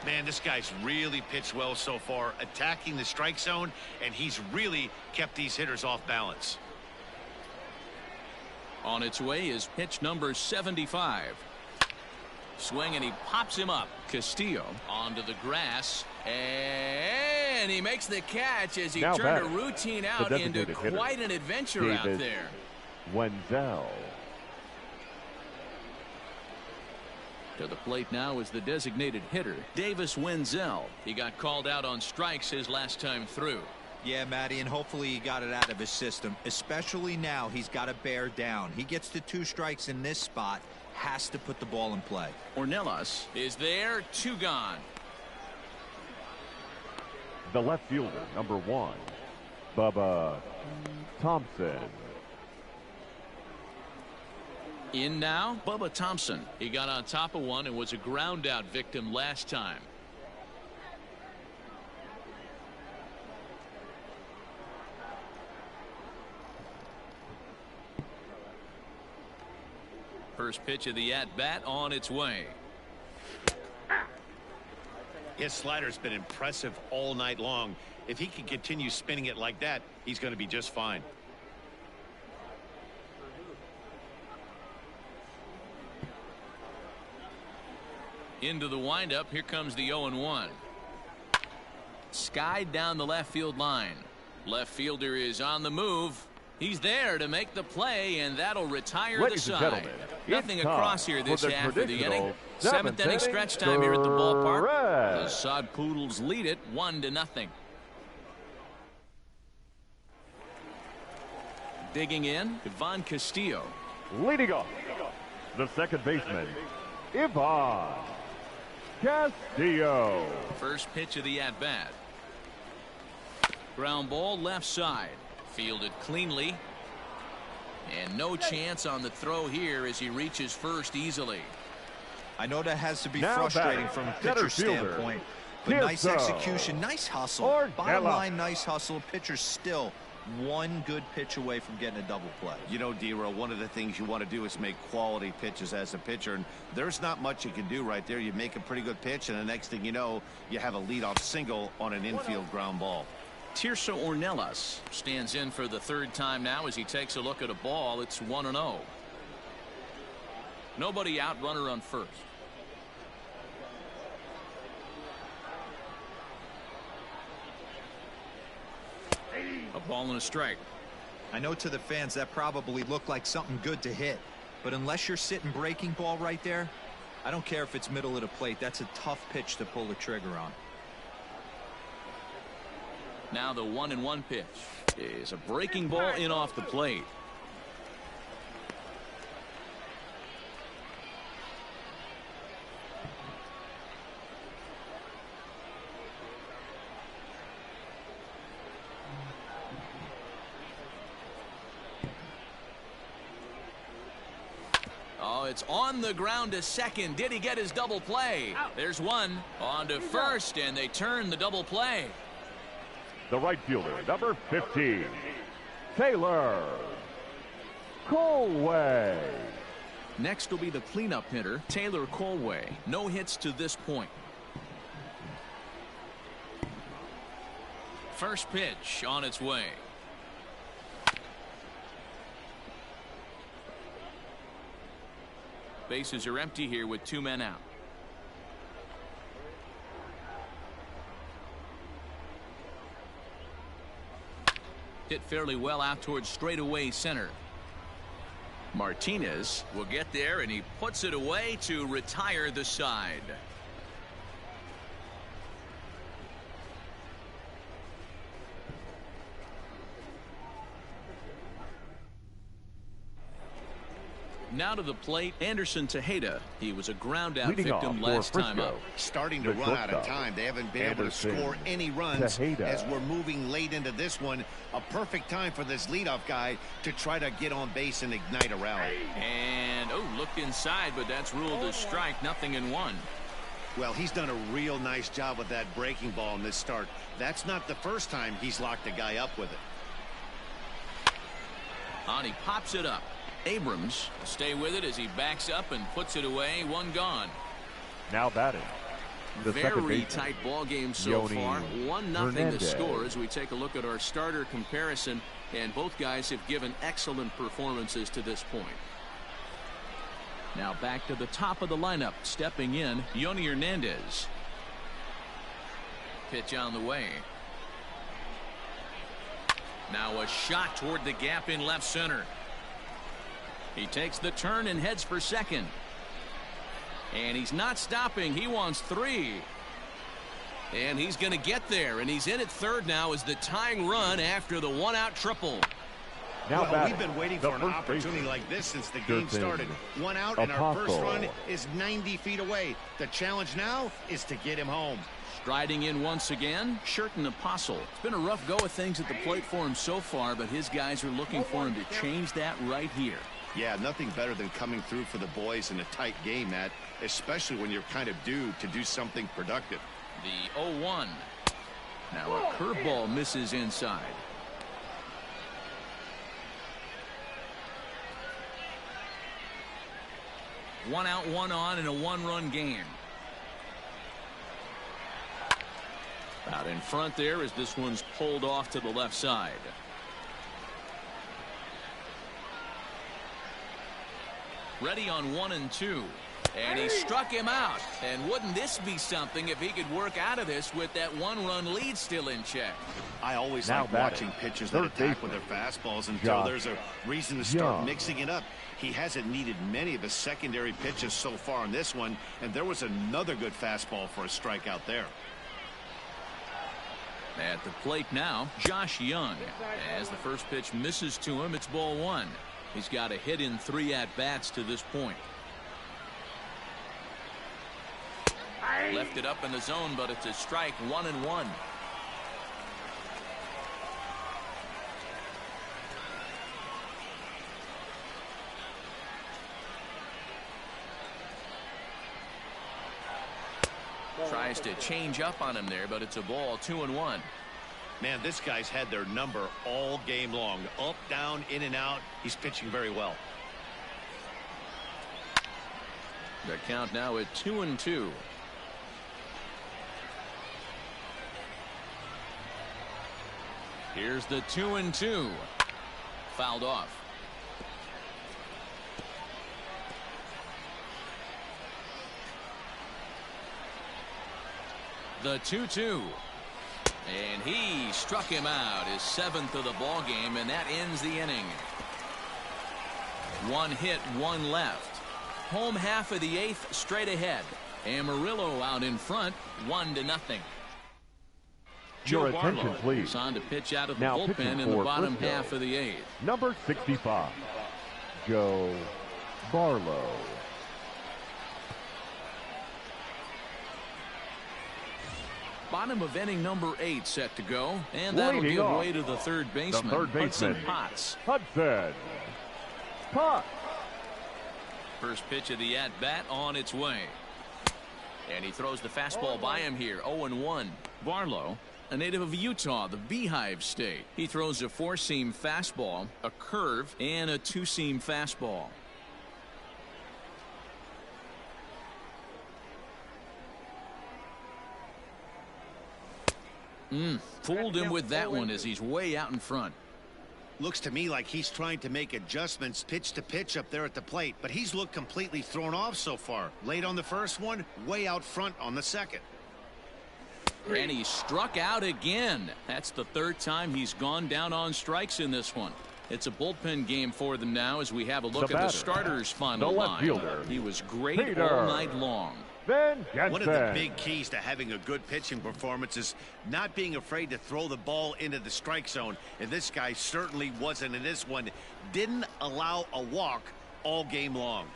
Man, this guy's really pitched well so far, attacking the strike zone, and he's really kept these hitters off balance. On its way is pitch number 75. Swing, and he pops him up. Castillo onto the grass, and he makes the catch as he Now turned a back, routine the out into designated hitter, quite an adventure out David there. Wenzel. To the plate now is the designated hitter, Davis Wenzel. He got called out on strikes his last time through. Yeah, Matty, and hopefully he got it out of his system. Especially now, he's got to bear down. He gets to 2 strikes in this spot, has to put the ball in play. Ornelas is there, 2 gone. The left fielder, number 1, Bubba Thompson. In now, Bubba Thompson. He got on top of one and was a ground out victim last time. First pitch of the at-bat on its way. His slider's been impressive all night long. If he can continue spinning it like that, he's going to be just fine. Into the windup. Here comes the 0-1. Skied down the left field line. Left fielder is on the move. He's there to make the play, and that'll retire Ladies the and side. gentlemen, Nothing it's across time here this for the half of the inning. traditional Seventh inning stretch time here at the ballpark. stretch. The Sod Poodles lead it 1-0. Digging in, Ivan Castillo. Leading off, the second baseman, Ivan Castillo. First pitch of the at-bat. Ground ball left side. Fielded cleanly. And no chance on the throw here as he reaches first easily. I know that has to be Now frustrating back, from a center pitcher's fielder, standpoint, but nice Tirso. execution, nice hustle. Ornella. Bottom line, nice hustle. Pitcher's still one good pitch away from getting a double play. You know, D-Row, one of the things you want to do is make quality pitches as a pitcher, and there's not much you can do right there. You make a pretty good pitch, and the next thing you know, you have a leadoff single on an infield ground ball. Tirso Ornelas stands in for the 3rd time now as he takes a look at a ball. It's 1-0. Nobody out, runner on first. A ball and a strike. I know to the fans that probably looked like something good to hit, but unless you're sitting breaking ball right there, I don't care if it's middle of the plate. That's a tough pitch to pull the trigger on. Now the 1-1 pitch is a breaking ball in off the plate. Oh, it's on the ground to second. Did he get his double play? There's one. On to first, and they turn the double play. The right fielder, number 15, Taylor Colway. Next will be the cleanup hitter, Taylor Colway. No hits to this point. First pitch on its way. Bases are empty here with 2 men out. Hit fairly well out towards straightaway center. Martinez will get there, and he puts it away to retire the side. Now to the plate, Anderson Tejeda. He was a ground-out Leading victim off for last time Frisco. up. Starting to The run out of shortstop, time. They haven't been able to Anderson score any runs Tejeda. as we're moving late into this one. A perfect time for this leadoff guy to try to get on base and ignite a rally. And, oh, looked inside, but that's ruled a strike, 0-1. Well, he's done a real nice job with that breaking ball in this start. That's not the first time he's locked a guy up with it. On, he pops it up. Abrams will stay with it as he backs up and puts it away. One gone. Now batting. The second Very baseman, tight ball game so Yoni far. 1-0 the Hernandez. score as we take a look at our starter comparison. And both guys have given excellent performances to this point. Now back to the top of the lineup. Stepping in, Yoni Hernandez. Pitch on the way. Now a shot toward the gap in left center. He takes the turn and heads for second. And he's not stopping. He wants 3. And he's going to get there. And he's in at third now as the tying run after the one-out triple. Now Well, batting. we've been waiting The for an first opportunity baseman, like this since the game Justin started. One out, and our first Apostle. run is 90 feet away. The challenge now is to get him home. Striding in once again, Sherton Apostle. It's been a rough go of things at the plate for him so far, but his guys are looking for him to change that right here. Yeah, nothing better than coming through for the boys in a tight game, Matt, especially when you're kind of due to do something productive. The 0-1. Now a curveball misses inside. One out, one on in a one-run game. Out in front there as this one's pulled off to the left side. Ready on 1 and 2. And he struck him out. And wouldn't this be something if he could work out of this with that one-run lead still in check? I always Now like batting. watching pitchers that Third attack with their baseman, fastballs until Josh there's a reason to start Young. mixing it up. He hasn't needed many of his secondary pitches so far in this one, and there was another good fastball for a strikeout there. At the plate now, Josh Young. As the first pitch misses to him, it's ball 1. He's got a hit in 3 at-bats to this point. Left it up in the zone, but it's a strike, 1-1. Tries to change up on him there, but it's a ball, 2-1. Man, this guy's had their number all game long. Up, down, in and out. He's pitching very well. The count now at 2-2. Here's the 2-2. Fouled off. The 2-2. And he struck him out, his 7th of the ball game, and that ends the inning. 1 hit, 1 left. Home half of the 8th straight ahead. Amarillo out in front, 1-0. Your Joe attention, Barlow please. is on to pitch out of the Now bullpen pitching in the for bottom Frisco, half of the 8th. Number 65, Joe Barlow. Bottom of inning number 8 set to go, and that'll Leading give off, way to the third baseman, third Hudson baseman. Potts. Hudson Potts. First pitch of the at-bat on its way. And he throws the fastball by him here, 0-1. Barlow, a native of Utah, the Beehive State. He throws a 4-seam fastball, a curve, and a 2-seam fastball. Fooled him with that one as he's way out in front. Looks to me like he's trying to make adjustments pitch to pitch up there at the plate, but he's looked completely thrown off so far. Late on the first one, way out front on the second. And he struck out again. That's the 3rd time he's gone down on strikes in this one. It's a bullpen game for them now as we have a look at the batter, starters' final the left line. fielder, He was great Peter all night long. Van One of the Jensen. big keys to having a good pitching performance is not being afraid to throw the ball into the strike zone. And this guy certainly wasn't in this one. Didn't allow a walk, all game long.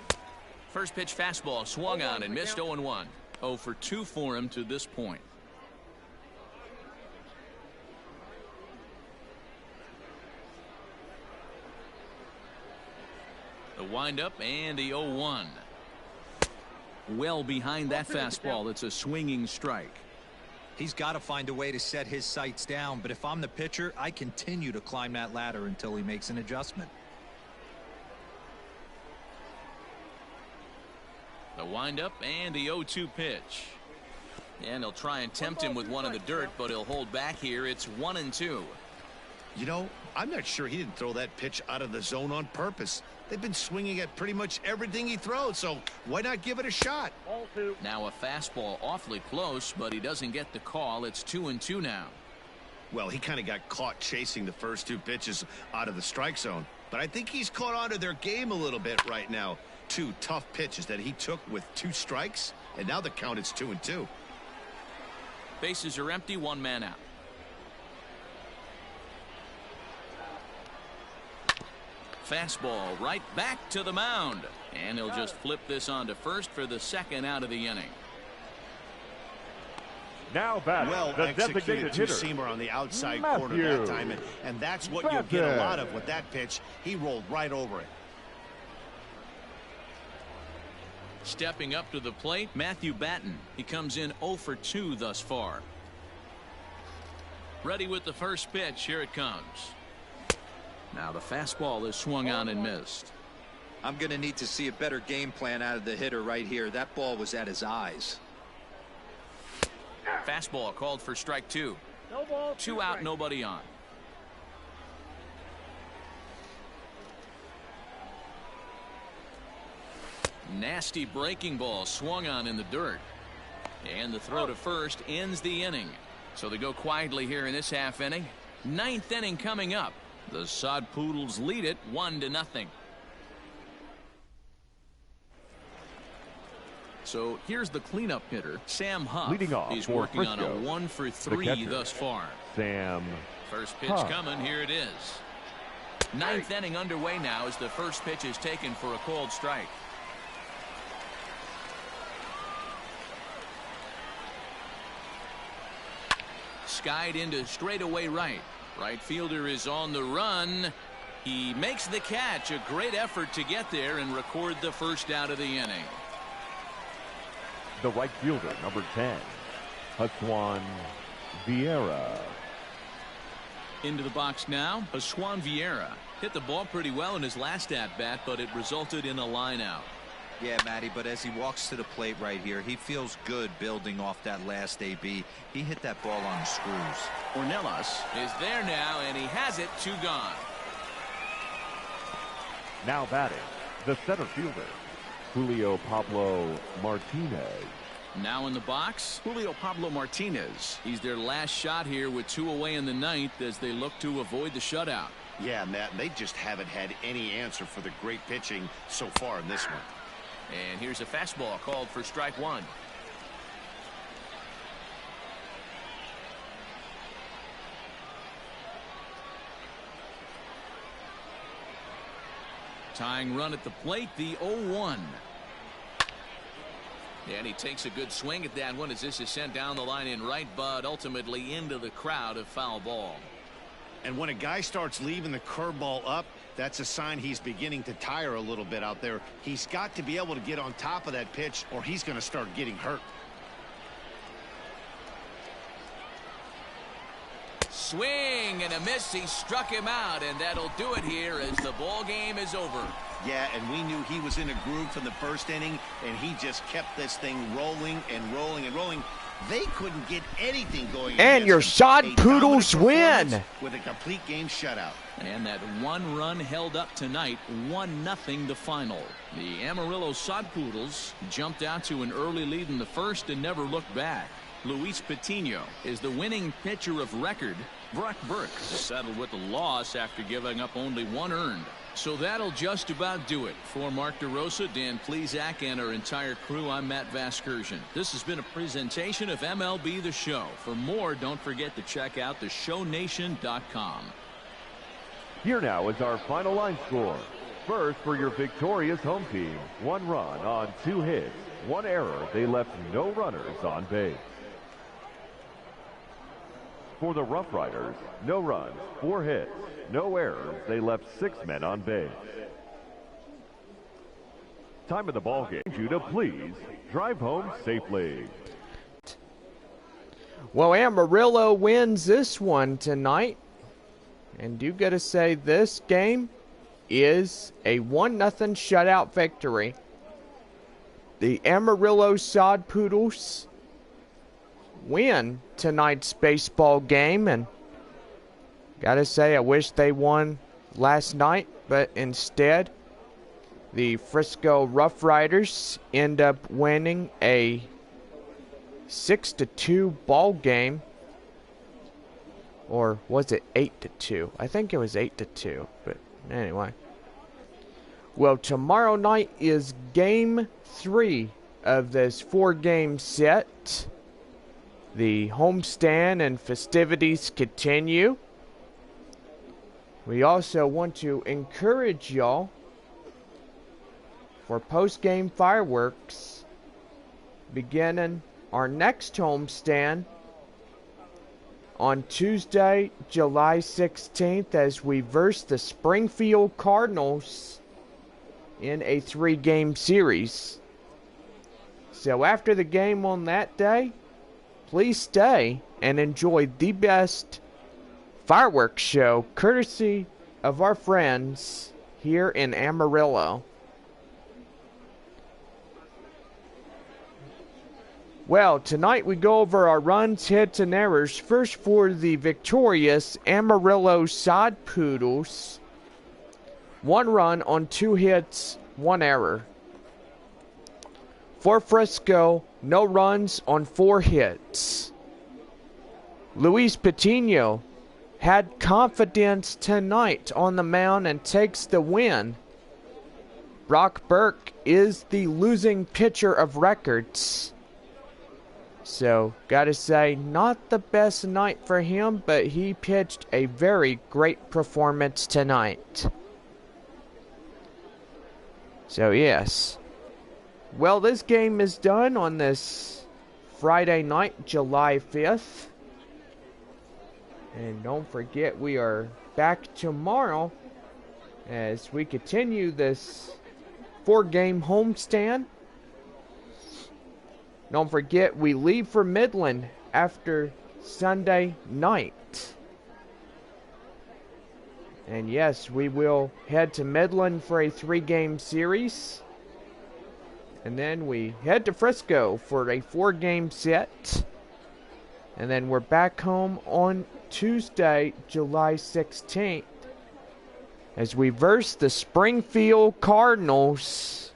First pitch fastball swung on and missed 0-1. 0 for 2 for him to this point. The windup and the 0-1. Well behind that fastball. It's a swinging strike. He's got to find a way to set his sights down, but if I'm the pitcher, I continue to climb that ladder until he makes an adjustment. The windup and the 0-2 pitch. And he'll try and tempt him with one in the dirt, but he'll hold back here. It's 1-2. You know, I'm not sure he didn't throw that pitch out of the zone on purpose. They've been swinging at pretty much everything he throws, so why not give it a shot? Now a fastball awfully close, but he doesn't get the call. It's 2-2 now. Well, he kind of got caught chasing the first 2 pitches out of the strike zone, but I think he's caught on to their game a little bit right now. 2 tough pitches that he took with 2 strikes, and now the count is 2-2. Bases are empty, 1 man out. Fastball right back to the mound, and he'll just flip this on to first for the 2nd out of the inning. Now batting, Well the executed designated hitter, two-seamer on the outside Matthew corner that time, and that's what you'll get a lot of with that pitch. He rolled right over it. Stepping up to the plate, Matthew Batten. He comes in 0 for 2 thus far. Ready with the first pitch. Here it comes. Now the fastball is swung on and missed. I'm going to need to see a better game plan out of the hitter right here. That ball was at his eyes. Fastball called for strike 2. 2 out, nobody on. Nasty breaking ball swung on in the dirt. And the throw to first ends the inning. So they go quietly here in this half inning. 9th inning coming up. The Sod Poodles lead it 1-0. So here's the cleanup hitter, Sam Huff. Leading off He's for working on Frisco, a 1 for 3 thus far. Sam First pitch Huff. coming. Here it is. 9th inning underway now as the first pitch is taken for a called strike. Skied into straightaway right. Right fielder is on the run. He makes the catch. A great effort to get there and record the first out of the inning. The right fielder, number 10, Haswan Vieira. Into the box now, Haswan Vieira. Hit the ball pretty well in his last at-bat, but it resulted in a line out. Yeah, Matty, but as he walks to the plate right here, he feels good building off that last AB. He hit that ball on the screws. Ornelas is there now, and he has it. 2 gone. Now batting, the center fielder, Julio Pablo Martinez. Now in the box, Julio Pablo Martinez. He's their last shot here with 2 away in the 9th as they look to avoid the shutout. Yeah, Matt, they just haven't had any answer for the great pitching so far in this one. And here's a fastball called for strike 1. Tying run at the plate, the 0-1. And he takes a good swing at that one as this is sent down the line in right, but ultimately into the crowd of foul ball. And when a guy starts leaving the curveball up, that's a sign he's beginning to tire a little bit out there. He's got to be able to get on top of that pitch or he's going to start getting hurt. Swing and a miss. He struck him out, and that'll do it here as the ball game is over. Yeah, and we knew he was in a groove from the first inning, and he just kept this thing rolling and rolling and rolling. They couldn't get anything going. And your Sod A Poodles dominant win. with a complete game shutout. And that 1 run held up tonight, 1-0 the final. The Amarillo Sod Poodles jumped out to an early lead in the first and never looked back. Luis Patino is the winning pitcher of record. Brock Burke settled with a loss after giving up only 1 earned. So that'll just about do it. For Mark DeRosa, Dan Plesac, and our entire crew, I'm Matt Vasgersian. This has been a presentation of MLB The Show. For more, don't forget to check out theshownation.com. Here now is our final line score. First, for your victorious home team, 1 run on 2 hits, 1 error. They left no runners on base. For the RuffRiders, no runs, 4 hits, no errors. They left 6 men on base. Time of the ball game. You to please drive home safely. Well, Amarillo wins this one tonight. And you gotta say this game is a 1-0 shutout victory. The Amarillo Sod Poodles win tonight's baseball game, and gotta say I wish they won last night, but instead the Frisco RuffRiders end up winning a 6-2 ball game. Or was it 8-2? I think it was 8-2, but anyway. Well, tomorrow night is game 3 of this 4-game set. The homestand and festivities continue. We also want to encourage y'all for post-game fireworks beginning our next homestand on Tuesday, July 16th, as we verse the Springfield Cardinals in a 3-game series. So after the game on that day, please stay and enjoy the best fireworks show courtesy of our friends here in Amarillo. Well, tonight we go over our runs, hits, and errors. First for the victorious Amarillo Sod Poodles. 1 run on 2 hits, 1 error. For Frisco, no runs on 4 hits. Luis Patino had confidence tonight on the mound and takes the win. Brock Burke is the losing pitcher of records. So, gotta say, not the best night for him, but he pitched a very great performance tonight. So, yes. Well, this game is done on this Friday night, July 5th. And don't forget, we are back tomorrow as we continue this 4-game homestand. Don't forget, we leave for Midland after Sunday night. And yes, we will head to Midland for a 3-game series. And then we head to Frisco for a 4-game set. And then we're back home on Tuesday, July 16th, as we verse the Springfield Cardinals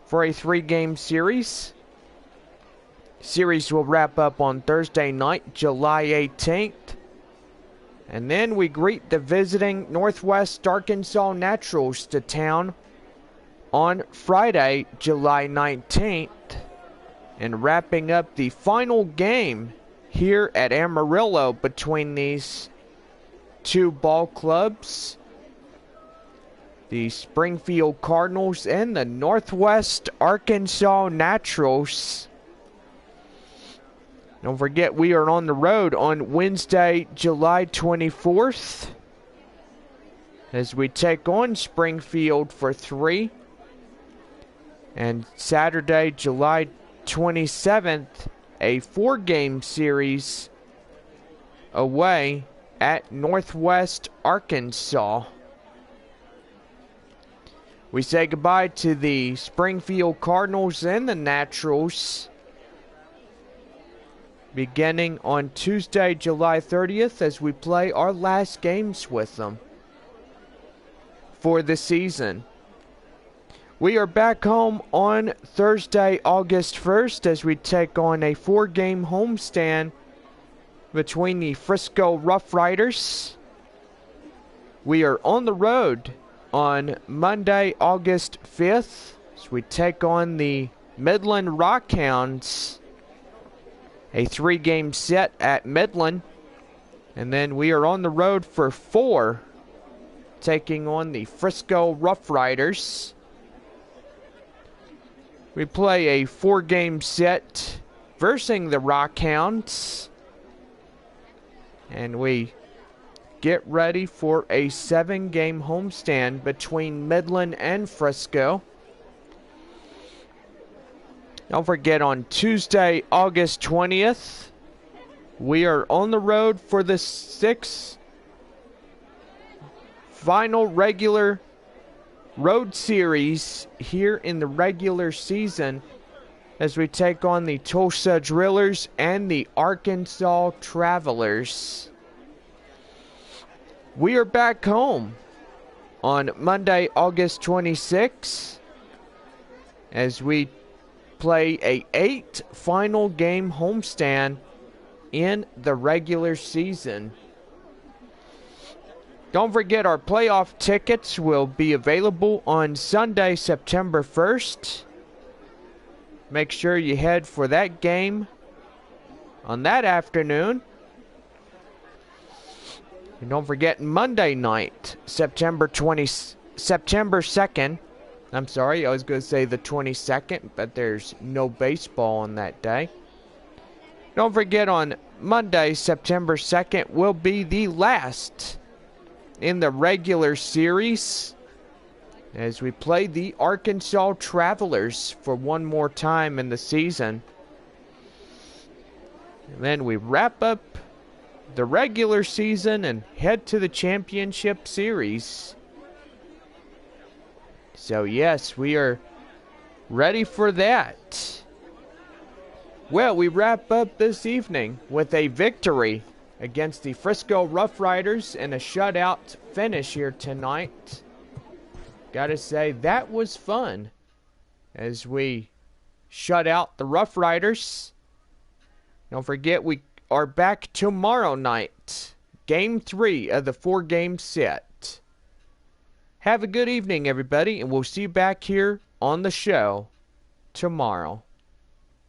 for a 3-game series. Series will wrap up on Thursday night, July 18th. And then we greet the visiting Northwest Arkansas Naturals to town on Friday, July 19th. And wrapping up the final game here at Amarillo between these 2 ball clubs, the Springfield Cardinals and the Northwest Arkansas Naturals. Don't forget, we are on the road on Wednesday, July 24th, as we take on Springfield for 3. And Saturday, July 27th, a 4-game series away at Northwest Arkansas. We say goodbye to the Springfield Cardinals and the Naturals beginning on Tuesday, July 30th, as we play our last games with them for the season. We are back home on Thursday, August 1st, as we take on a 4-game homestand between the Frisco RuffRiders. We are on the road on Monday, August 5th, as we take on the Midland Rockhounds. A 3-game set at Midland. And then we are on the road for 4 taking on the Frisco RuffRiders. We play a 4-game set versus the Rockhounds. And we get ready for a 7-game homestand between Midland and Frisco. Don't forget, on Tuesday, August 20th, we are on the road for the 6th final regular road series here in the regular season as we take on the Tulsa Drillers and the Arkansas Travelers. We are back home on Monday, August 26th as we play a 8 final game homestand in the regular season. Don't forget, our playoff tickets will be available on Sunday, September 1st. Make sure you head for that game on that afternoon. And don't forget, Monday night, September 2nd. I'm sorry, I was going to say the 22nd, but there's no baseball on that day. Don't forget, on Monday, September 2nd, will be the last in the regular series as we play the Arkansas Travelers for one more time in the season. And then we wrap up the regular season and head to the championship series. So yes, we are ready for that. Well, we wrap up this evening with a victory against the Frisco RuffRiders and a shutout finish here tonight. Gotta say, that was fun as we shut out the RuffRiders. Don't forget, we are back tomorrow night. Game 3 of the 4-game set. Have a good evening, everybody, and we'll see you back here on the show tomorrow.